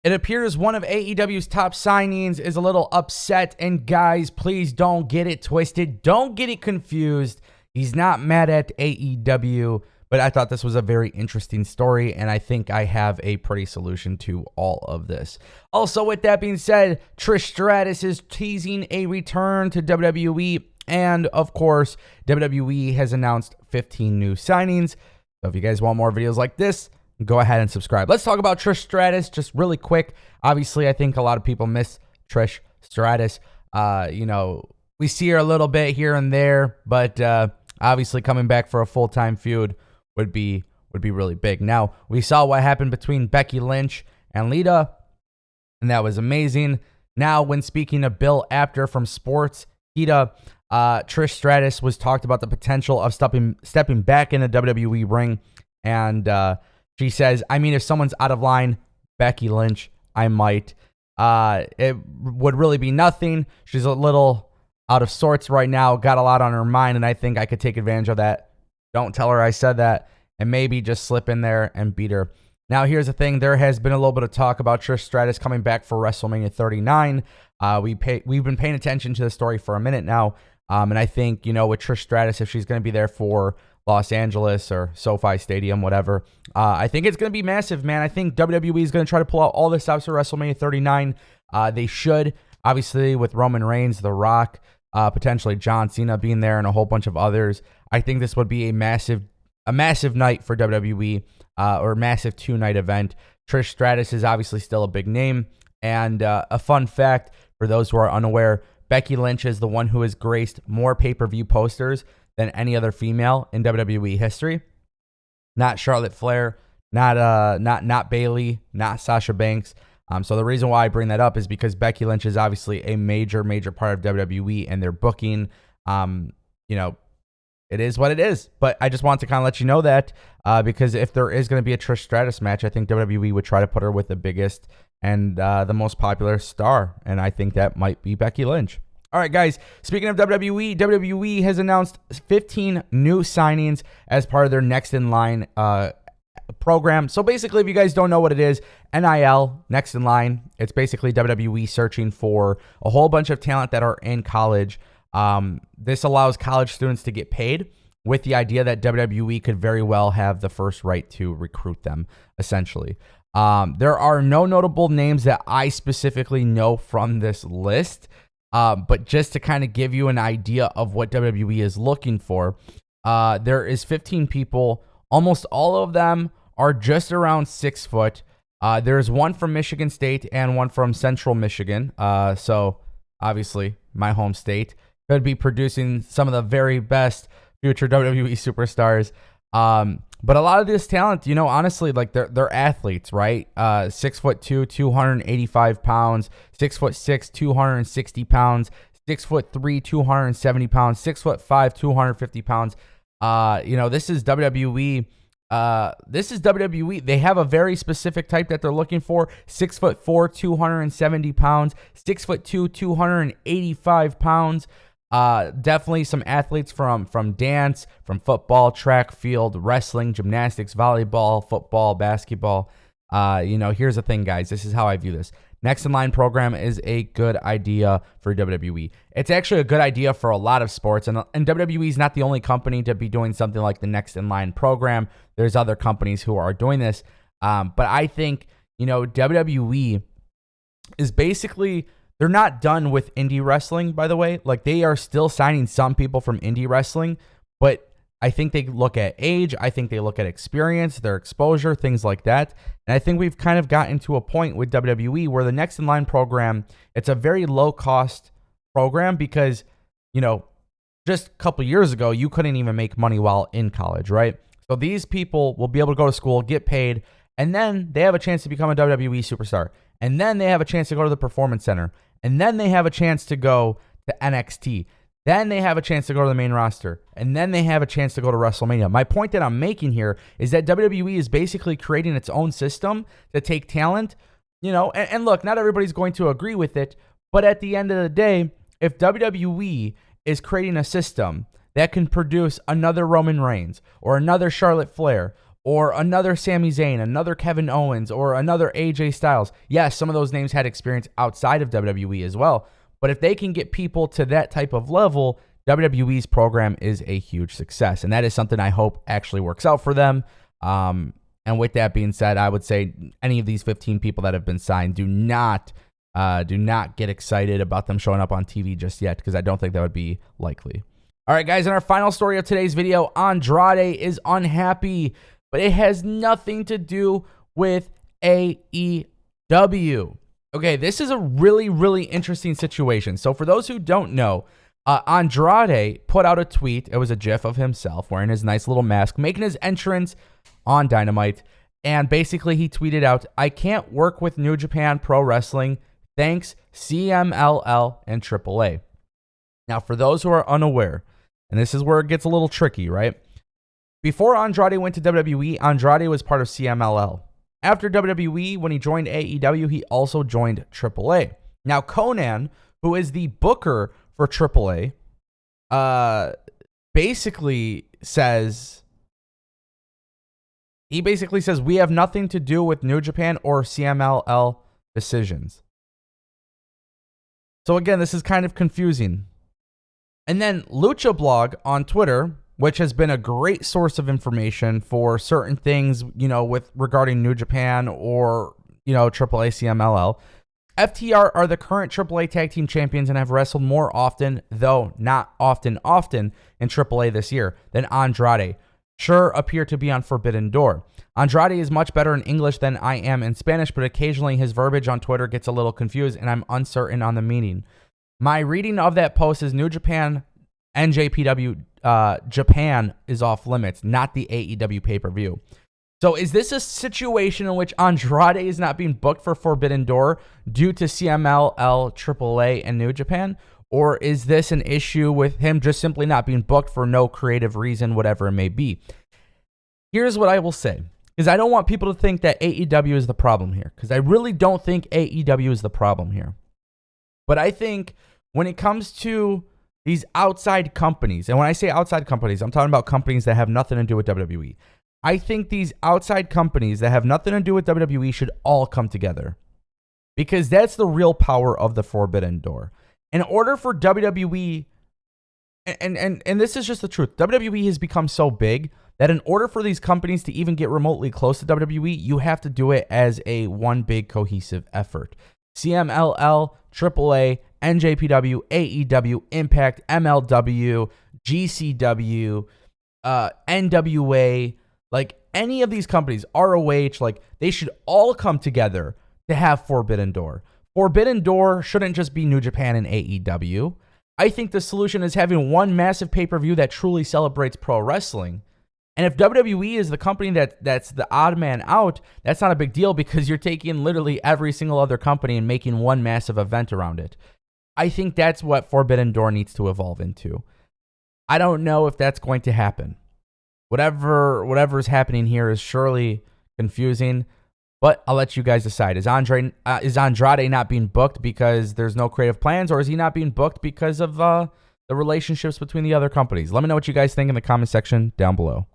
It appears one of AEW's top signings is a little upset, and guys, please don't get it twisted. Don't get it confused. He's not mad at AEW, but I thought this was a very interesting story, and I think I have a pretty solution to all of this. Also, with that being said, Trish Stratus is teasing a return to WWE, and of course, WWE has announced 15 new signings. So if you guys want more videos like this, go ahead and subscribe. Let's talk about Trish Stratus just really quick. Obviously, I think a lot of people miss Trish Stratus. We see her a little bit here and there, but obviously coming back for a full-time feud would be really big. Now, we saw what happened between Becky Lynch and Lita, and that was amazing. Now, when speaking to Bill Apter from Sports Hita, Trish Stratus was talked about the potential of stepping back in the WWE ring, and she says, I mean, if someone's out of line, Becky Lynch, I might. It would really be nothing. She's a little out of sorts right now, got a lot on her mind, and I think I could take advantage of that. Don't tell her I said that, and maybe just slip in there and beat her. Now, here's the thing. There has been a little bit of talk about Trish Stratus coming back for WrestleMania 39. We've been paying attention to the story for a minute now, and I think, with Trish Stratus, if she's going to be there for Los Angeles or SoFi Stadium, whatever, I think it's going to be massive, man. I think WWE is going to try to pull out all the stops for WrestleMania 39. They should, obviously, with Roman Reigns, The Rock, potentially John Cena being there, and a whole bunch of others. I think this would be a massive night for WWE, or a massive 2-night event. Trish Stratus is obviously still a big name, and a fun fact for those who are unaware, Becky Lynch is the one who has graced more pay-per-view posters than any other female in WWE history. Not Charlotte Flair, not Bayley, not Sasha Banks. So the reason why I bring that up is because Becky Lynch is obviously a major part of WWE and their booking. It is what it is. But I just want to kind of let you know that because if there is going to be a Trish Stratus match, I think WWE would try to put her with the biggest and the most popular star. And I think that might be Becky Lynch. All right, guys, speaking of WWE, WWE has announced 15 new signings as part of their Next in Line program. So basically, if you guys don't know what it is, NIL, Next in Line, it's basically WWE searching for a whole bunch of talent that are in college. This allows college students to get paid with the idea that WWE could very well have the first right to recruit them, essentially. There are no notable names that I specifically know from this list. But just to kind of give you an idea of what WWE is looking for, there is 15 people. Almost all of them are just around 6 foot. There's one from Michigan State and one from Central Michigan. So obviously my home state could be producing some of the very best future WWE superstars. But a lot of this talent, honestly, like they're athletes, right? 6'2", 285 pounds, 6'6", 260 pounds, 6'3", 270 pounds, 6'5", 250 pounds. This is WWE. This is WWE. They have a very specific type that they're looking for. 6'4", 270 pounds, 6'2", 285 pounds. Definitely some athletes from dance, from football, track, field, wrestling, gymnastics, volleyball, football, basketball. Here's the thing, guys. This is how I view this. Next in Line program is a good idea for WWE. It's actually a good idea for a lot of sports, and WWE is not the only company to be doing something like the Next in Line program. There's other companies who are doing this, but I think WWE is basically. They're not done with indie wrestling, by the way. Like, they are still signing some people from indie wrestling, but I think they look at age. I think they look at experience, their exposure, things like that. And I think we've kind of gotten to a point with WWE where the Next in Line program, it's a very low-cost program because, just a couple years ago, you couldn't even make money while in college, right? So these people will be able to go to school, get paid, and then they have a chance to become a WWE superstar. And then they have a chance to go to the Performance Center. And then they have a chance to go to NXT. Then they have a chance to go to the main roster. And then they have a chance to go to WrestleMania. My point that I'm making here is that WWE is basically creating its own system to take talent, and look, not everybody's going to agree with it, but at the end of the day, if WWE is creating a system that can produce another Roman Reigns or another Charlotte Flair or another Sami Zayn, another Kevin Owens, or another AJ Styles. Yes, some of those names had experience outside of WWE as well, but if they can get people to that type of level, WWE's program is a huge success, and that is something I hope actually works out for them. And with that being said, I would say any of these 15 people that have been signed, do not get excited about them showing up on TV just yet, because I don't think that would be likely. All right, guys, and our final story of today's video, Andrade is unhappy, but it has nothing to do with AEW. Okay, this is a really, really interesting situation. So for those who don't know, Andrade put out a tweet. It was a GIF of himself wearing his nice little mask, making his entrance on Dynamite. And basically he tweeted out, "I can't work with New Japan Pro Wrestling. Thanks, CMLL and AAA." Now, for those who are unaware, and this is where it gets a little tricky, right? Before Andrade went to WWE, Andrade was part of CMLL. After WWE, when he joined AEW, he also joined AAA. Now, Conan, who is the booker for AAA, basically says, we have nothing to do with New Japan or CMLL decisions. So again, this is kind of confusing. And then Lucha Blog on Twitter, which has been a great source of information for certain things, with regarding New Japan or, AAA CMLL. FTR are the current AAA Tag Team Champions and have wrestled more often, though not often, in AAA this year than Andrade. Sure appear to be on Forbidden Door. Andrade is much better in English than I am in Spanish, but occasionally his verbiage on Twitter gets a little confused and I'm uncertain on the meaning. My reading of that post is New Japan, NJPW, Japan is off limits, not the AEW pay-per-view. So is this a situation in which Andrade is not being booked for Forbidden Door due to CMLL, AAA, and New Japan? Or is this an issue with him just simply not being booked for no creative reason, whatever it may be? Here's what I will say, is I don't want people to think that AEW is the problem here, because I really don't think AEW is the problem here. But I think when it comes to these outside companies, and when I say outside companies, I'm talking about companies that have nothing to do with WWE. I think these outside companies that have nothing to do with WWE should all come together, because that's the real power of the Forbidden Door. In order for WWE, and this is just the truth, WWE has become so big that in order for these companies to even get remotely close to WWE, you have to do it as a one big cohesive effort. CMLL, AAA, NJPW, AEW, Impact, MLW, GCW, NWA, like any of these companies, ROH, like they should all come together to have Forbidden Door. Forbidden Door shouldn't just be New Japan and AEW. I think the solution is having one massive pay-per-view that truly celebrates pro wrestling. And if WWE is the company that's the odd man out, that's not a big deal, because you're taking literally every single other company and making one massive event around it. I think that's what Forbidden Door needs to evolve into. I don't know if that's going to happen. Whatever is happening here is surely confusing, but I'll let you guys decide. Is Andrade not being booked because there's no creative plans, or is he not being booked because of the relationships between the other companies? Let me know what you guys think in the comment section down below.